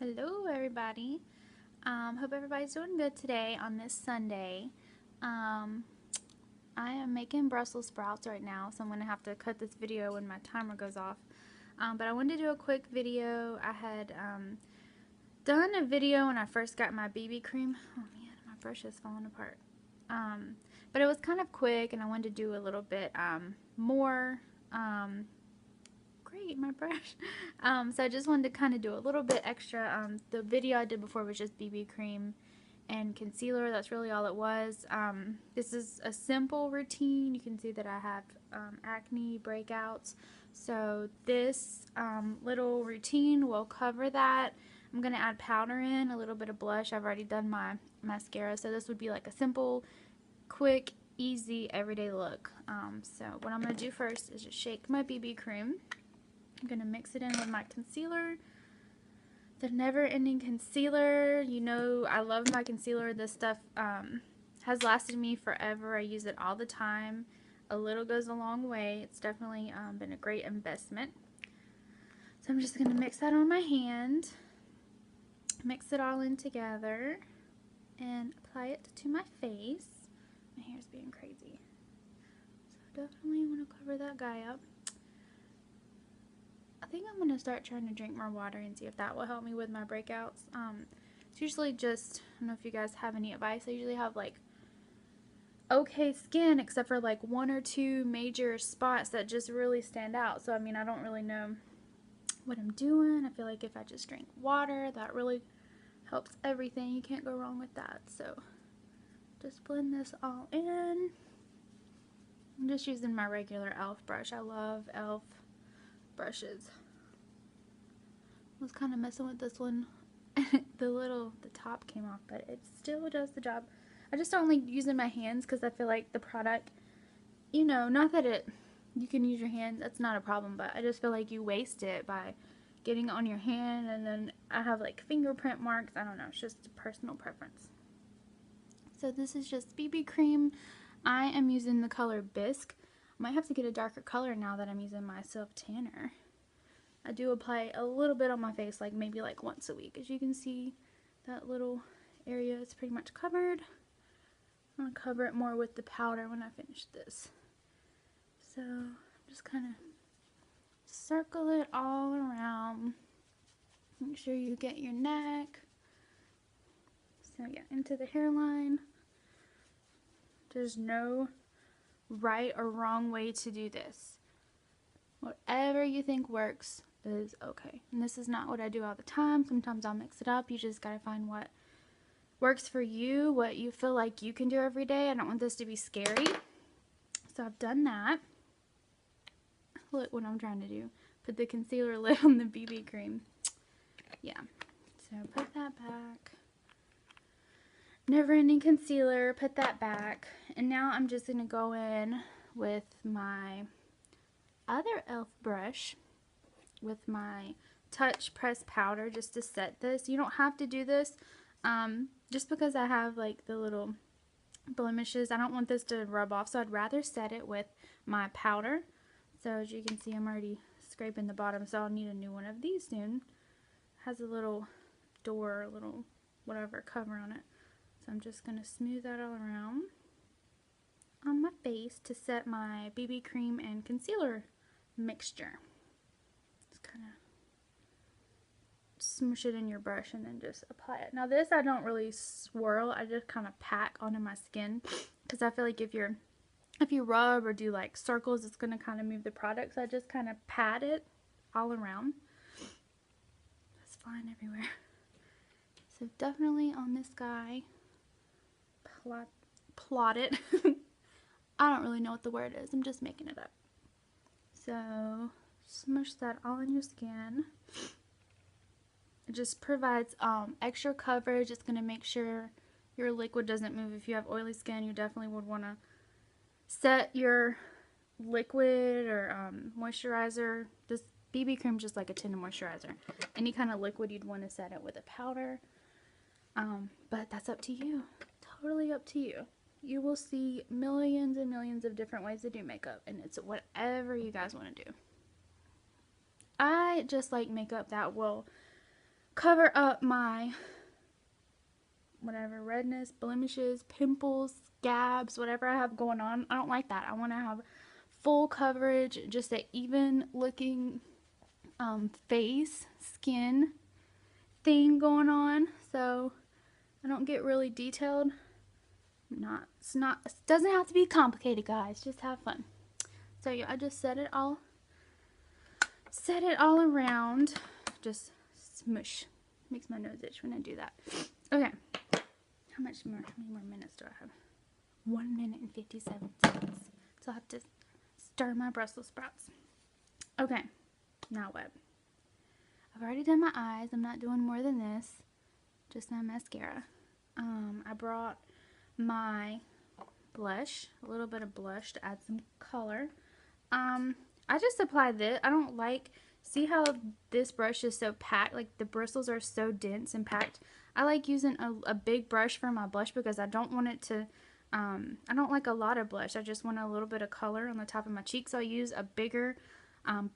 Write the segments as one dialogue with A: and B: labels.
A: Hello everybody. Hope everybody's doing good today on this Sunday. I am making Brussels sprouts right now, so I'm going to have to cut this video when my timer goes off. But I wanted to do a quick video. I had done a video when I first got my BB cream. Oh man, my brush is falling apart. But it was kind of quick, and I wanted to do a little bit more. Great, my brush. So I just wanted to kind of do a little bit extra. The video I did before was just BB cream and concealer. That's really all it was. This is a simple routine. You can see that I have acne breakouts. So this little routine will cover that. I'm going to add powder in, a little bit of blush. I've already done my mascara. So this would be like a simple, quick, easy, everyday look. So what I'm going to do first is just shake my BB cream. I'm going to mix it in with my concealer. The never-ending concealer. You know I love my concealer. This stuff has lasted me forever. I use it all the time. A little goes a long way. It's definitely been a great investment. So I'm just going to mix that on my hand. Mix it all in together. And apply it to my face. My hair's being crazy. So definitely want to cover that guy up. I think I'm going to start trying to drink more water and see if that will help me with my breakouts. It's usually just, I don't know if you guys have any advice. I usually have like okay skin except for like one or two major spots that just really stand out. So I mean, I don't really know what I'm doing. I feel like if I just drink water, that really helps everything. You can't go wrong with that. So just blend this all in. I'm just using my regular e.l.f. brush. I love e.l.f. brushes. I was kind of messing with this one. the top came off, but it still does the job. I just don't like using my hands because I feel like the product, you know, not that you can use your hands, that's not a problem, but I just feel like you waste it by getting it on your hand, and then I have like fingerprint marks. I don't know, it's just a personal preference. So this is just BB cream. I am using the color Bisque. I might have to get a darker color now that I'm using my self tanner. I do apply a little bit on my face, like maybe like once a week. As you can see, that little area is pretty much covered. I'm going to cover it more with the powder when I finish this. So just kind of circle it all around. Make sure you get your neck. So yeah, into the hairline. There's no right or wrong way to do this. Whatever you think works is okay. And this is not what I do all the time. Sometimes I'll mix it up. You just gotta find what works for you, what you feel like you can do every day. I don't want this to be scary. So I've done that. Look what I'm trying to do. Put the concealer lid on the BB cream. Yeah. So put that back. Never ending concealer. Put that back. And now I'm just gonna go in with my other e.l.f. brush with my touch press powder just to set this. You don't have to do this just because I have like the little blemishes. I don't want this to rub off, so I'd rather set it with my powder. So as you can see, I'm already scraping the bottom, so I'll need a new one of these soon. It has a little door, a little whatever cover on it. So I'm just going to smooth that all around on my face to set my BB cream and concealer mixture. Just kind of smush it in your brush and then just apply it. Now this I don't really swirl, I just kind of pack onto my skin because I feel like if you rub or do like circles, it's going to kind of move the product. So I just kind of pat it all around. It's flying everywhere. So definitely on this guy, plot it. I don't really know what the word is. I'm just making it up. So smush that all in your skin. It just provides extra coverage. It's going to make sure your liquid doesn't move. If you have oily skin, you definitely would want to set your liquid or moisturizer. This BB cream is just like a tin of moisturizer. Any kind of liquid, you'd want to set it with a powder. But that's up to you. Totally up to you. You will see millions and millions of different ways to do makeup, and it's whatever you guys want to do. I just like makeup that will cover up my whatever redness, blemishes, pimples, scabs, whatever I have going on. I don't like that. I want to have full coverage, just an even looking face, skin thing going on, so I don't get really detailed. It doesn't have to be complicated, guys. Just have fun. So yeah, I just set it all around. Just smush. Makes my nose itch when I do that. Okay. How many more minutes do I have? 1 minute and 57 seconds. So I have to stir my Brussels sprouts. Okay. Now what? I've already done my eyes. I'm not doing more than this. Just my mascara. I brought my blush, a little bit of blush to add some color. I just apply this. I don't like, see how this brush is so packed, like the bristles are so dense and packed. I like using a big brush for my blush because I don't want it to, I don't like a lot of blush. I just want a little bit of color on the top of my cheek. So I use a bigger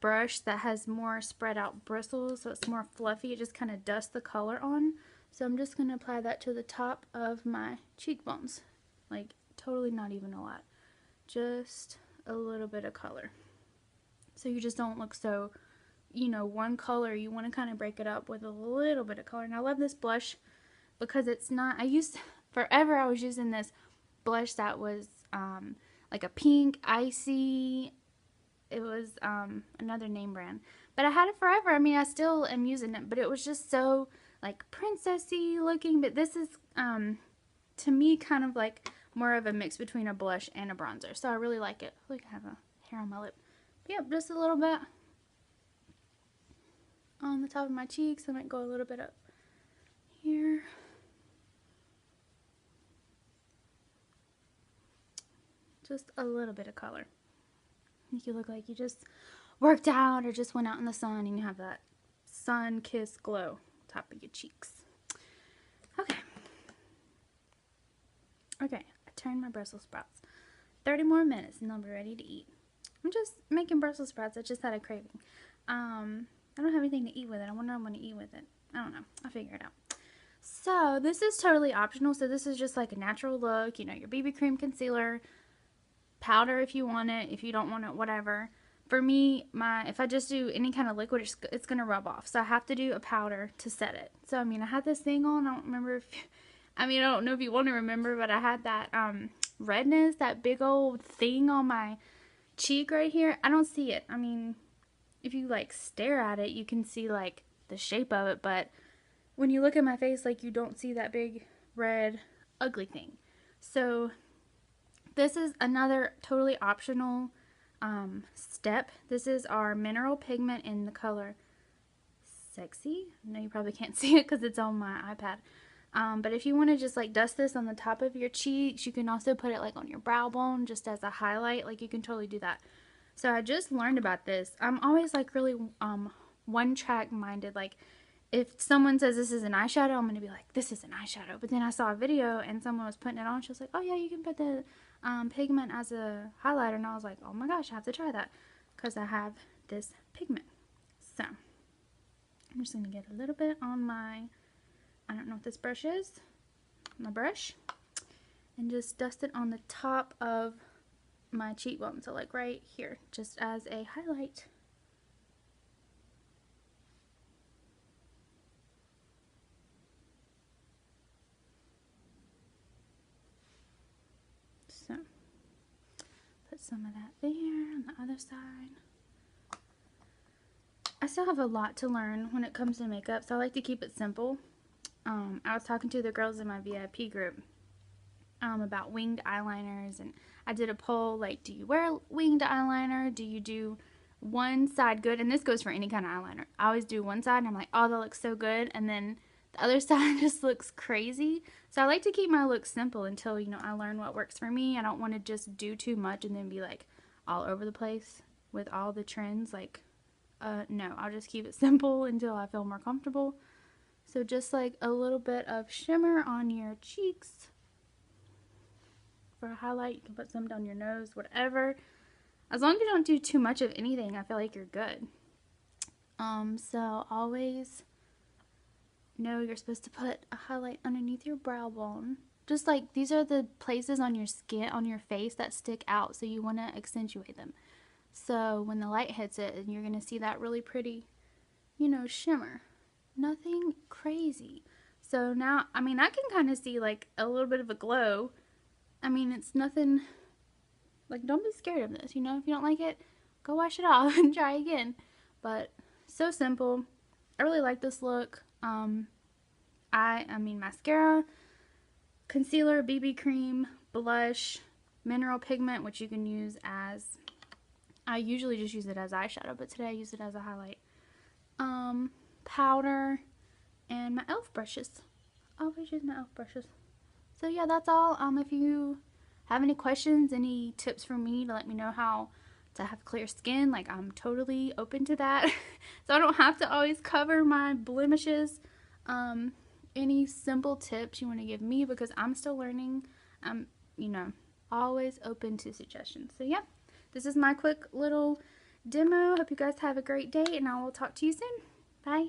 A: brush that has more spread out bristles, so it's more fluffy. It just kind of dusts the color on. So I'm just going to apply that to the top of my cheekbones. Like, totally not even a lot. Just a little bit of color. So you just don't look so, you know, one color. You want to kind of break it up with a little bit of color. And I love this blush because it's not, forever I was using this blush that was like a pink, icy, it was another name brand. But I had it forever. I mean, I still am using it, but it was just so like princessy looking. But this is to me kind of like more of a mix between a blush and a bronzer. So I really like it. Look, I have a hair on my lip. But yep, just a little bit on the top of my cheeks. I might go a little bit up here. Just a little bit of color. Make you look like you just worked out or just went out in the sun and you have that sun-kissed glow top of your cheeks. Okay. Okay, I turned my Brussels sprouts. 30 more minutes and I'll be ready to eat. I'm just making Brussels sprouts. I just had a craving. I don't have anything to eat with it. I wonder what I'm going to eat with it. I don't know. I'll figure it out. So this is totally optional. So this is just like a natural look. You know, your BB cream, concealer, powder if you want it. If you don't want it, whatever. For me, if I just do any kind of liquid, it's going to rub off. So I have to do a powder to set it. So, I mean, I had this thing on. I don't remember if... I mean, I don't know if you want to remember, but I had that redness, that big old thing on my cheek right here. I don't see it. I mean, if you like stare at it, you can see like the shape of it, but when you look at my face, like you don't see that big red ugly thing. So this is another totally optional step. This is our mineral pigment in the color Sexy. I know you probably can't see it because it's on my iPad. But if you want to just like dust this on the top of your cheeks, you can also put it like on your brow bone just as a highlight. Like you can totally do that. So I just learned about this. I'm always like really one track minded. Like if someone says this is an eyeshadow, I'm going to be like, this is an eyeshadow. But then I saw a video and someone was putting it on. She was like, oh yeah, you can put the pigment as a highlighter. And I was like, oh my gosh, I have to try that because I have this pigment. So I'm just going to get a little bit on my... I don't know what this brush is, my brush, and just dust it on the top of my cheekbone, so like right here, just as a highlight. So, put some of that there on the other side. I still have a lot to learn when it comes to makeup, so I like to keep it simple. I was talking to the girls in my VIP group about winged eyeliners, and I did a poll like, do you wear winged eyeliner? Do you do one side good? And this goes for any kind of eyeliner. I always do one side and I'm like, oh, that looks so good, and then the other side just looks crazy. So I like to keep my look simple until, you know, I learn what works for me. I don't want to just do too much and then be like all over the place with all the trends. Like, no, I'll just keep it simple until I feel more comfortable. So just like a little bit of shimmer on your cheeks for a highlight. You can put some down your nose, whatever. As long as you don't do too much of anything, I feel like you're good. So always No, you're supposed to put a highlight underneath your brow bone. Just like these are the places on your skin, on your face that stick out, so you want to accentuate them. So when the light hits it, you're going to see that really pretty, you know, shimmer. Nothing crazy. So now, I mean, I can kind of see like a little bit of a glow. I mean, it's nothing, like, don't be scared of this, you know? If you don't like it, go wash it off and try again. But so simple. I really like this look. I mean, mascara, concealer, BB cream, blush, mineral pigment, which you can use as, I usually just use it as eyeshadow, but today I use it as a highlight. Powder, and my e.l.f. brushes. I always use my e.l.f. brushes. So yeah, that's all. If you have any questions, any tips for me to let me know how to have clear skin, like, I'm totally open to that. So I don't have to always cover my blemishes. Any simple tips you want to give me, because I'm still learning, I'm, you know, always open to suggestions. So yeah, this is my quick little demo. Hope you guys have a great day, and I will talk to you soon. Bye.